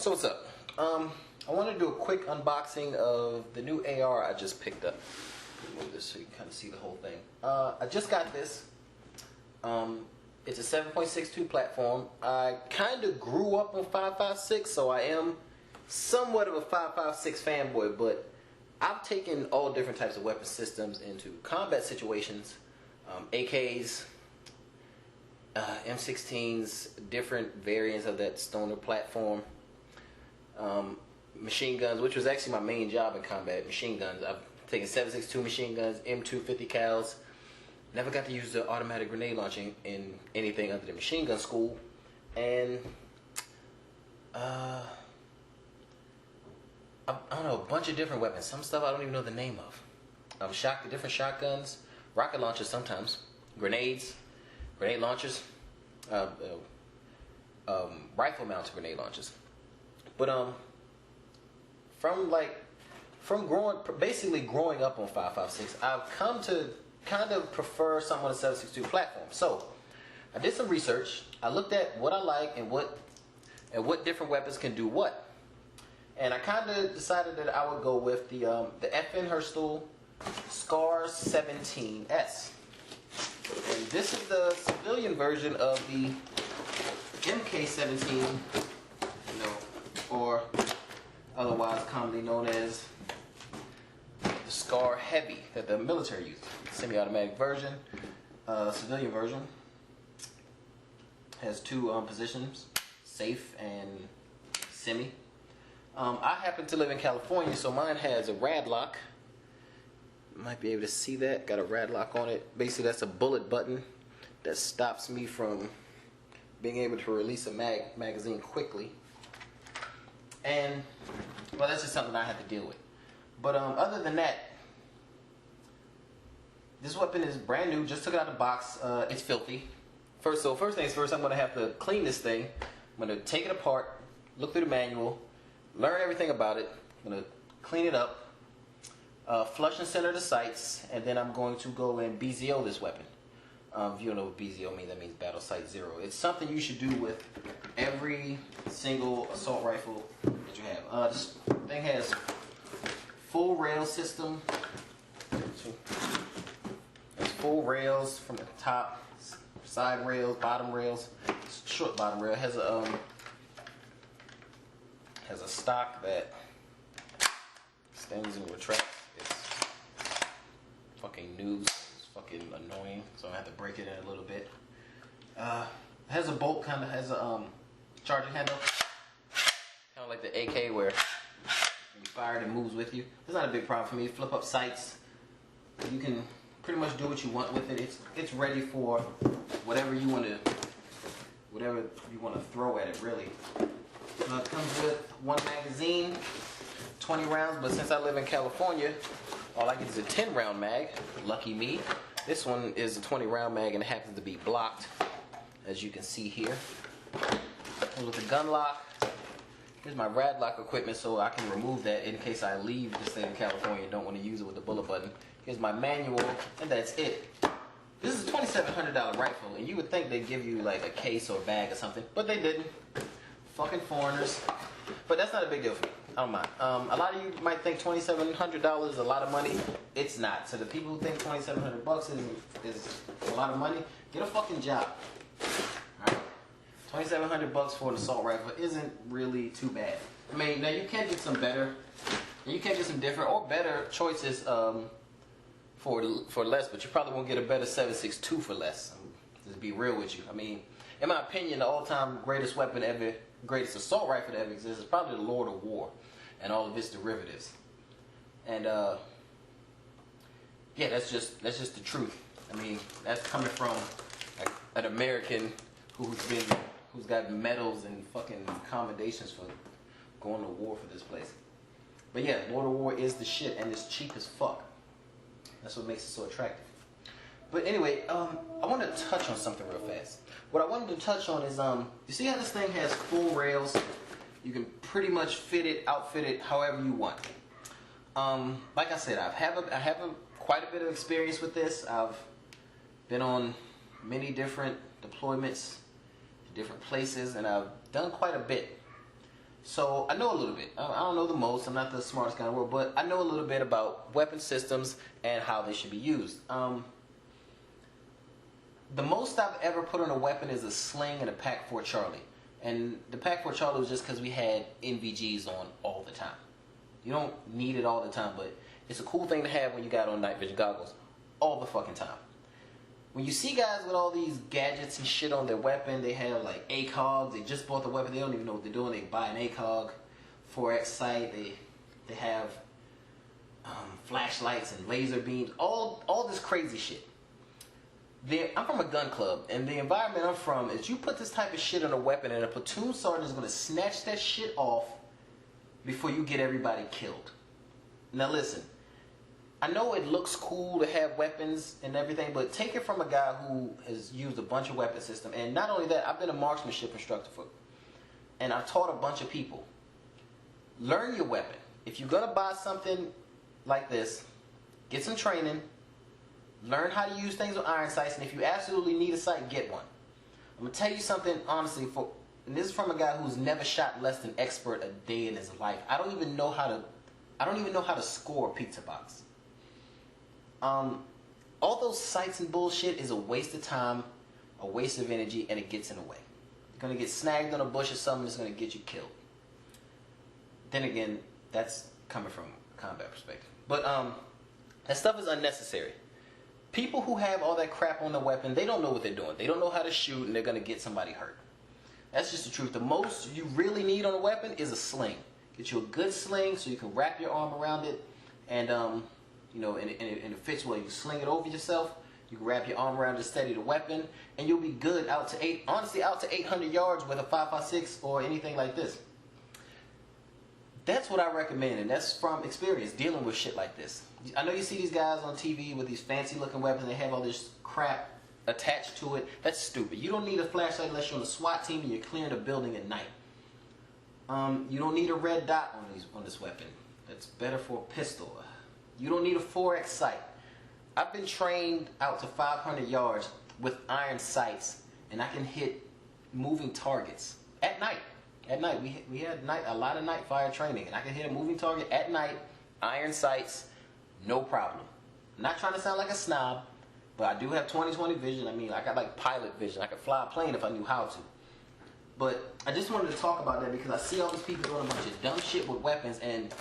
So what's up? I want to do a quick unboxing of the new AR I just picked up. Move this so you can kind of see the whole thing. I just got this. It's a 7.62 platform. I kind of grew up on 5.56, so I am somewhat of a 5.56 fanboy, but I've taken all different types of weapon systems into combat situations. AKs, M16s, different variants of that stoner platform. Machine guns, which was actually my main job in combat, machine guns. I've taken 7.62 machine guns, M250 cals. Never got to use the automatic grenade launching in anything other than machine gun school. And I don't know, a bunch of different weapons. Some stuff I don't even know the name of. Different shotguns, rocket launchers sometimes, grenades, grenade launchers, rifle mounted grenade launchers. But basically growing up on 5.56, I've come to kind of prefer something on a 7.62 platform. So I did some research. I looked at what I like and what different weapons can do what. And I kind of decided that I would go with the FN Herstl SCAR 17S. And this is the civilian version of the MK17, or otherwise commonly known as the SCAR Heavy that the military uses. Semi-automatic version, civilian version. Has two positions, safe and semi. I happen to live in California, so mine has a rad lock. Might be able to see that. Got a rad lock on it. Basically, that's a bullet button that stops me from being able to release a magazine quickly. And, well, that's just something I have to deal with. But other than that, this weapon is brand new. Just took it out of the box. It's filthy. First things first, I'm going to have to clean this thing. I'm going to take it apart, look through the manual, learn everything about it. I'm going to clean it up, flush and center the sights, and then I'm going to go and BZO this weapon. If you don't know what BZO means, that means Battle Sight Zero. It's something you should do with every single assault rifle that you have. This thing has full rail system. There's full rails from the top, side rails, bottom rails. Short bottom rail. It has a stock that extends and retracts. It's fucking news. Fucking annoying, so I have to break it in a little bit. It has a bolt, kind of has a charging handle, kind of like the AK where when you fire it, it moves with you. It's not a big problem for me. Flip up sights. You can pretty much do what you want with it. It's ready for whatever you want to throw at it. Really. It comes with one magazine, 20 rounds. But since I live in California, all I get is a 10-round mag. Lucky me. This one is a 20-round mag and it happens to be blocked, as you can see here. And with the gun lock, here's my rad lock equipment so I can remove that in case I leave the state of California and don't want to use it with the bullet button. Here's my manual, and that's it. This is a $2,700 rifle, and you would think they'd give you like a case or a bag or something, but they didn't. Fucking foreigners. But that's not a big deal for me. I don't mind. A lot of you might think $2,700 is a lot of money. It's not. So the people who think $2,700 is a lot of money, get a fucking job. Alright? $2,700 for an assault rifle isn't really too bad. I mean, now you can get some better, you can get some different or better choices for less, but you probably won't get a better 7.62 for less. Just be real with you. I mean, in my opinion, the all-time greatest weapon ever, greatest assault rifle that ever exists is probably the Lord of War and all of its derivatives. And yeah, that's just the truth. I mean, that's coming from like, an American who's got medals and fucking commendations for going to war for this place. But yeah, Lord of War is the shit, and it's cheap as fuck. That's what makes it so attractive. But anyway, I want to touch on something real fast. What I wanted to touch on is, you see how this thing has full rails? You can pretty much outfit it however you want. Like I said, I have quite a bit of experience with this. I've been on many different deployments to different places, and I've done quite a bit. So I know a little bit. I don't know the most. I'm not the smartest guy in the world, but I know a little bit about weapon systems and how they should be used. The most I've ever put on a weapon is a sling and a Pac-4 Charlie. And the Pac-4 Charlie was just because we had NVGs on all the time. You don't need it all the time, but it's a cool thing to have when you got on night vision goggles all the fucking time. When you see guys with all these gadgets and shit on their weapon, they have like ACOGs, they just bought the weapon, they don't even know what they're doing, they buy an ACOG, 4X sight, they have flashlights and laser beams, all this crazy shit. I'm from a gun club, and the environment I'm from is you put this type of shit on a weapon and a platoon sergeant is going to snatch that shit off before you get everybody killed. Now listen, I know it looks cool to have weapons and everything, but take it from a guy who has used a bunch of weapon systems. And not only that, I've been a marksmanship instructor and I've taught a bunch of people. Learn your weapon. If you're going to buy something like this, get some training. Learn how to use things with iron sights, and if you absolutely need a sight, get one. I'm gonna tell you something honestly, and this is from a guy who's never shot less than expert a day in his life. I don't even know how to score a pizza box. All those sights and bullshit is a waste of time, a waste of energy, and it gets in the way. You're gonna get snagged on a bush or something that's gonna get you killed. Then again, that's coming from a combat perspective. But that stuff is unnecessary. People who have all that crap on the weapon, they don't know what they're doing. They don't know how to shoot, and they're going to get somebody hurt. That's just the truth. The most you really need on a weapon is a sling. Get you a good sling so you can wrap your arm around it, and and it fits well. You can sling it over yourself. You can wrap your arm around to steady the weapon, and you'll be good out to 800 yards with a 5.56 or anything like this. That's what I recommend, and that's from experience dealing with shit like this. I know you see these guys on TV with these fancy looking weapons, they have all this crap attached to it. That's stupid. You don't need a flashlight unless you're on a SWAT team and you're clearing a building at night. You don't need a red dot on this weapon. That's better for a pistol. You don't need a 4X sight. I've been trained out to 500 yards with iron sights, and I can hit moving targets at night. At night, we had a lot of night fire training, and I can hit a moving target at night, iron sights, no problem. I'm not trying to sound like a snob, but I do have 20/20 vision. I mean, I got like pilot vision. I could fly a plane if I knew how to. But I just wanted to talk about that because I see all these people doing a bunch of dumb shit with weapons, and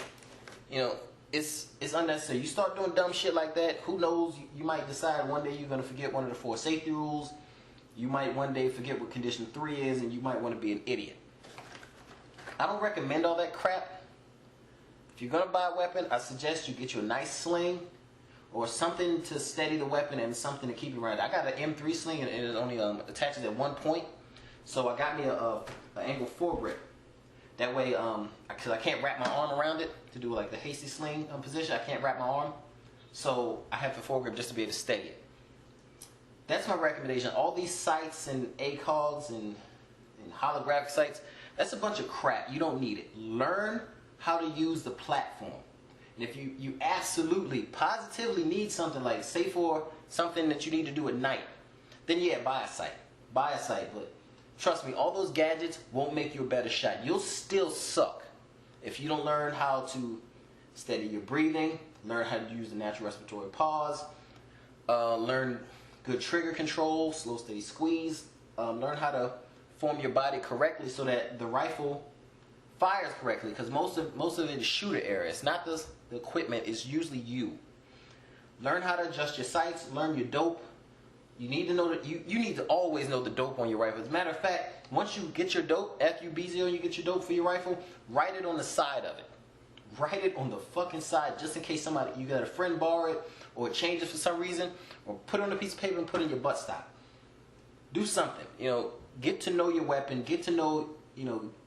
it's unnecessary. You start doing dumb shit like that, who knows? You might decide one day you're going to forget one of the 4 safety rules. You might one day forget what condition 3 is, and you might want to be an idiot. I don't recommend all that crap. If you're going to buy a weapon, I suggest you get you a nice sling or something to steady the weapon and something to keep you around. I got an M3 sling and it only attaches at one point. So I got me an angle 4 grip. That way, because I can't wrap my arm around it to do like the hasty sling position, I can't wrap my arm. So I have the 4 grip just to be able to steady it. That's my recommendation. All these sights and ACOGs and holographic sights, that's a bunch of crap. You don't need it. Learn how to use the platform. And if you absolutely, positively need something like, say for something that you need to do at night, then yeah, buy a sight. Buy a sight. But trust me, all those gadgets won't make you a better shot. You'll still suck if you don't learn how to steady your breathing, learn how to use the natural respiratory pause, learn good trigger control, slow steady squeeze, learn how to form your body correctly so that the rifle fires correctly, because most of it is shooter error. It's not the equipment, it's usually you. Learn how to adjust your sights, learn your dope. You need to know that you need to always know the dope on your rifle. As a matter of fact, once you get your dope, after you B0 you get your dope for your rifle, write it on the side of it. Write it on the fucking side just in case you got a friend borrow it or change it for some reason, or put it on a piece of paper and put it in your buttstock. Do something, get to know your weapon, get to know,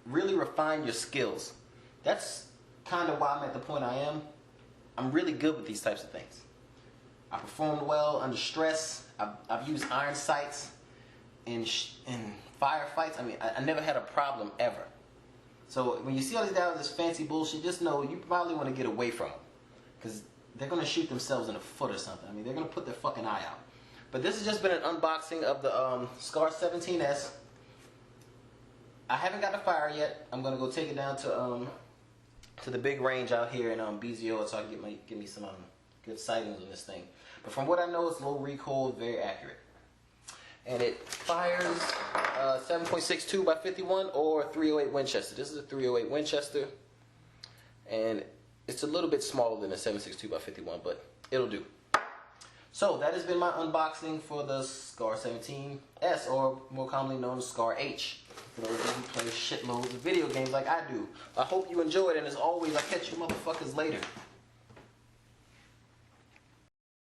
really refine your skills. That's kind of why I'm at the point I am. I'm really good with these types of things. I performed well under stress. I've used iron sights in firefights. I mean, I never had a problem ever. So when you see all these guys with this fancy bullshit, just know you probably want to get away from them, because they're going to shoot themselves in the foot or something. I mean, they're going to put their fucking eye out. But this has just been an unboxing of the SCAR 17S. I haven't got a fire yet. I'm gonna go take it down to the big range out here in BZO so I can get me some good sightings on this thing. But from what I know, it's low recoil, very accurate. And it fires 7.62 by 51 or 308 Winchester. This is a 308 Winchester, and it's a little bit smaller than a 7.62 by 51, but it'll do. So that has been my unboxing for the Scar 17S, or more commonly known as Scar H. For those of you who play shitloads of video games like I do. I hope you enjoyed, and as always, I'll catch you motherfuckers later.